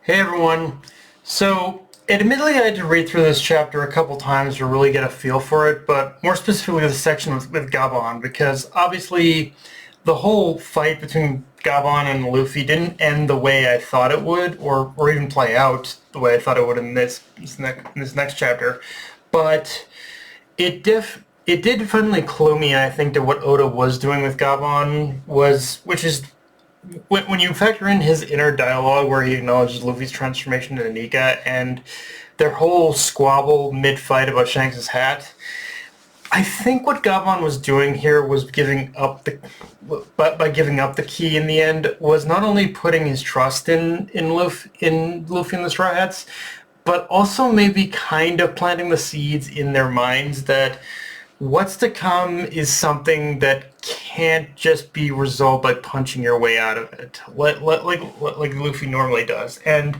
Hey everyone. So, admittedly I had to read through this chapter a couple times to really get a feel for it, but more specifically the section with Gaban, because obviously the whole fight between Gaban and Luffy didn't end the way I thought it would, or even play out the way I thought it would in this next chapter. But it did finally clue me, I think, to what Oda was doing with Gaban which is when you factor in his inner dialogue where he acknowledges Luffy's transformation into Nika and their whole squabble mid-fight about Shanks' hat, I think what Gaban was doing here was giving up but by giving up the key in the end, was not only putting his trust in Luffy and the Straw Hats, but also maybe kind of planting the seeds in their minds that what's to come is something that can't just be resolved by punching your way out of it, like Luffy normally does. And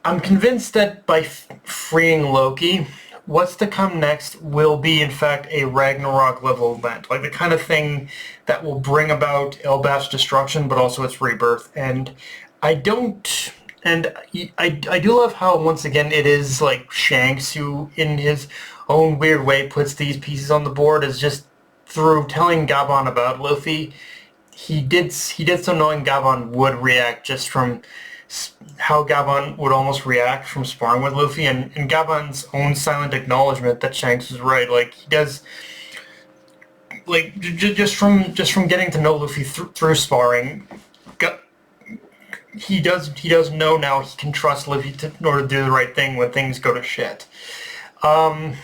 I'm convinced that by freeing Loki, what's to come next will be, in fact, a Ragnarok level event, like the kind of thing that will bring about Elbaf's destruction, but also its rebirth. And I don't. And I do love how, once again, it is like Shanks who, in his own weird way, puts these pieces on the board, is just through telling Gaban about Luffy. He did so knowing Gaban would react just from how Gaban would almost react from sparring with Luffy, and Gaban's own silent acknowledgement that Shanks is right. Like he does, like just from getting to know Luffy through sparring, he does know now he can trust Luffy in order to do the right thing when things go to shit. Um,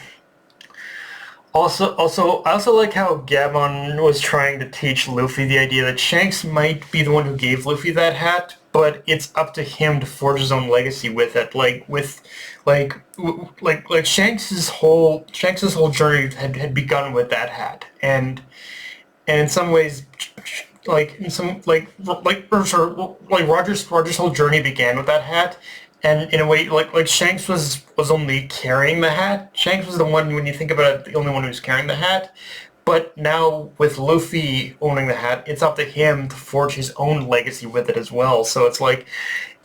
I also like how Gabon was trying to teach Luffy the idea that Shanks might be the one who gave Luffy that hat, but it's up to him to forge his own legacy with it. Like Shanks's whole journey had begun with that hat, and in some ways, like in some or sorry, like Roger's whole journey began with that hat, and in a way, like Shanks was only carrying the hat. Shanks was the one, when you think about it, the only one who's carrying the hat. But now with Luffy owning the hat, it's up to him to forge his own legacy with it as well. So it's like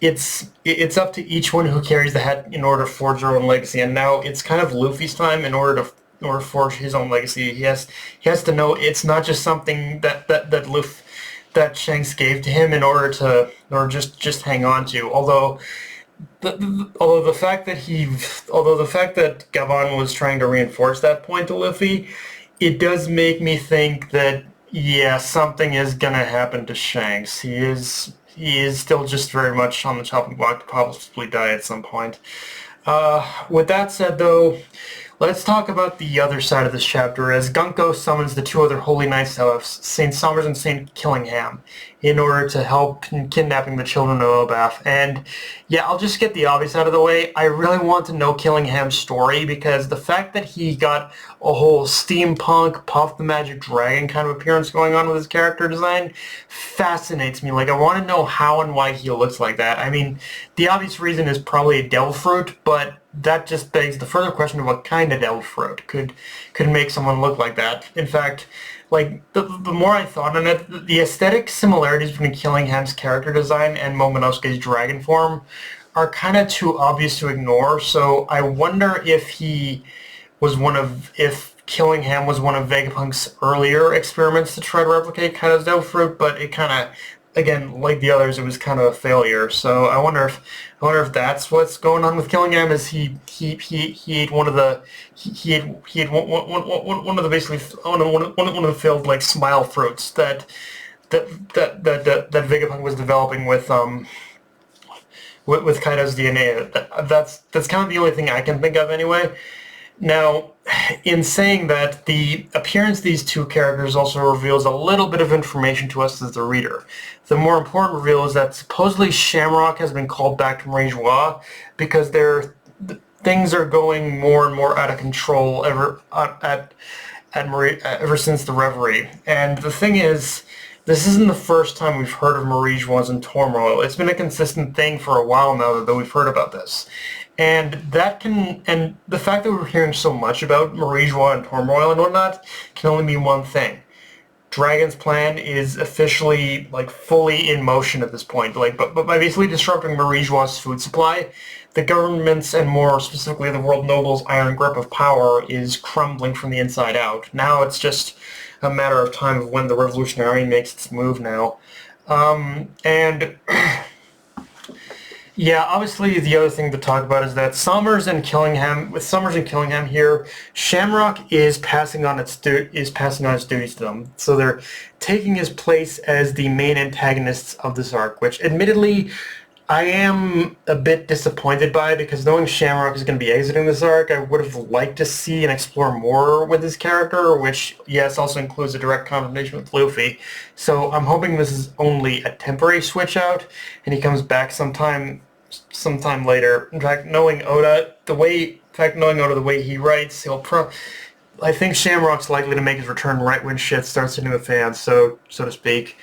it's up to each one who carries the hat in order to forge their own legacy. And now it's kind of Luffy's time in order to forge his own legacy. He has to know it's not just something that Shanks gave to him in order to or just hang on to. Although the fact that Gavan was trying to reinforce that point to Luffy, it does make me think that yeah, something is gonna happen to Shanks. He is still just very much on the chopping block to possibly die at some point. With that said, though, let's talk about the other side of this chapter as Gunko summons the two other Holy Knights of St. Somers and St. Killingham in order to help in kidnapping the children of Elbaf. And yeah, I'll just get the obvious out of the way. I really want to know Killingham's story because the fact that he got a whole steampunk Puff the Magic Dragon kind of appearance going on with his character design fascinates me. Like, I want to know how and why he looks like that. I mean, the obvious reason is probably a devil fruit, but that just begs the further question of what kind of devil fruit could make someone look like that. In fact, like the more I thought on it, the aesthetic similarities between Killingham's character design and Momonosuke's dragon form are kind of too obvious to ignore. So I wonder if Killingham was one of Vegapunk's earlier experiments to try to replicate Kaido's devil fruit, but it kind of, again, like the others, it was kind of a failure. So I wonder if that's what's going on with Killingham. Is he ate one of the he ate one of the basically one of the failed like smile fruits that Vegapunk was developing with Kaido's DNA. That's kind of the only thing I can think of anyway. Now, in saying that, the appearance of these two characters also reveals a little bit of information to us as the reader. The more important reveal is that supposedly Shamrock has been called back to Mariejois because things are going more and more out of control ever since the Reverie. And the thing is, this isn't the first time we've heard of Mariejois in turmoil. It's been a consistent thing for a while now that we've heard about this. And the fact that we're hearing so much about Mariejois and turmoil and whatnot can only mean one thing. Dragon's plan is officially like fully in motion at this point. Like, but by basically disrupting Mariejois' food supply, the government's and more specifically the world nobles' iron grip of power is crumbling from the inside out. Now it's just a matter of time of when the Revolutionary Army makes its move now. And yeah, obviously the other thing to talk about is that Summers and Killingham here, Shamrock is passing on its duties to them. So they're taking his place as the main antagonists of this arc, which admittedly I am a bit disappointed by, because knowing Shamrock is going to be exiting this arc, I would have liked to see and explore more with his character, which, yes, also includes a direct confrontation with Luffy. So I'm hoping this is only a temporary switch out, and he comes back sometime later. In fact, knowing Oda the way he writes, I think Shamrock's likely to make his return right when shit starts hitting the fan, so to speak.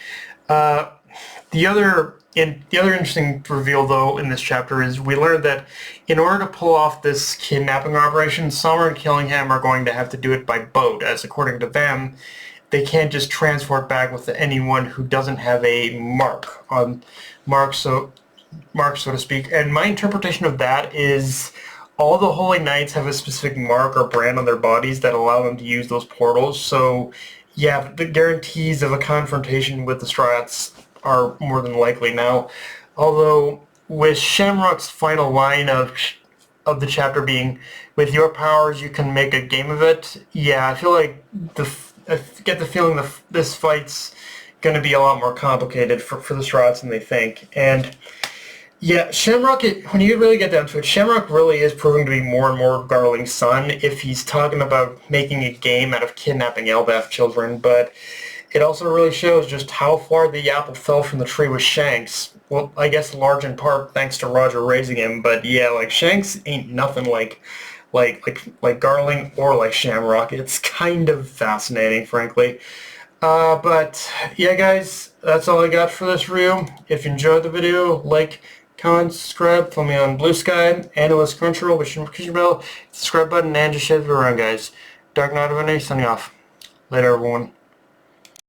The other interesting reveal, though, in this chapter is we learned that in order to pull off this kidnapping operation, Summer and Killingham are going to have to do it by boat, as according to them, they can't just transport back with anyone who doesn't have a mark, so to speak. And my interpretation of that is all the Holy Knights have a specific mark or brand on their bodies that allow them to use those portals. So, yeah, the guarantees of a confrontation with the Strats are more than likely now. Although, with Shamrock's final line of the chapter being, "With your powers, you can make a game of it," yeah, I feel like I get the feeling that this fight's going to be a lot more complicated for the Strats than they think. And yeah, Shamrock, when you really get down to it, Shamrock really is proving to be more and more Garling's son if he's talking about making a game out of kidnapping Elbaf children, but it also really shows just how far the apple fell from the tree with Shanks. Well, I guess large in part thanks to Roger raising him, but yeah, like Shanks ain't nothing like Garling or like Shamrock. It's kind of fascinating, frankly. But yeah, guys, that's all I got for this review. If you enjoyed the video, like, comment, subscribe, follow me on Blue Sky, Analyst Crunchyroll, which notification bell, subscribe button, and just share it around, guys. Dark Knight of Any, signing off. Later, everyone.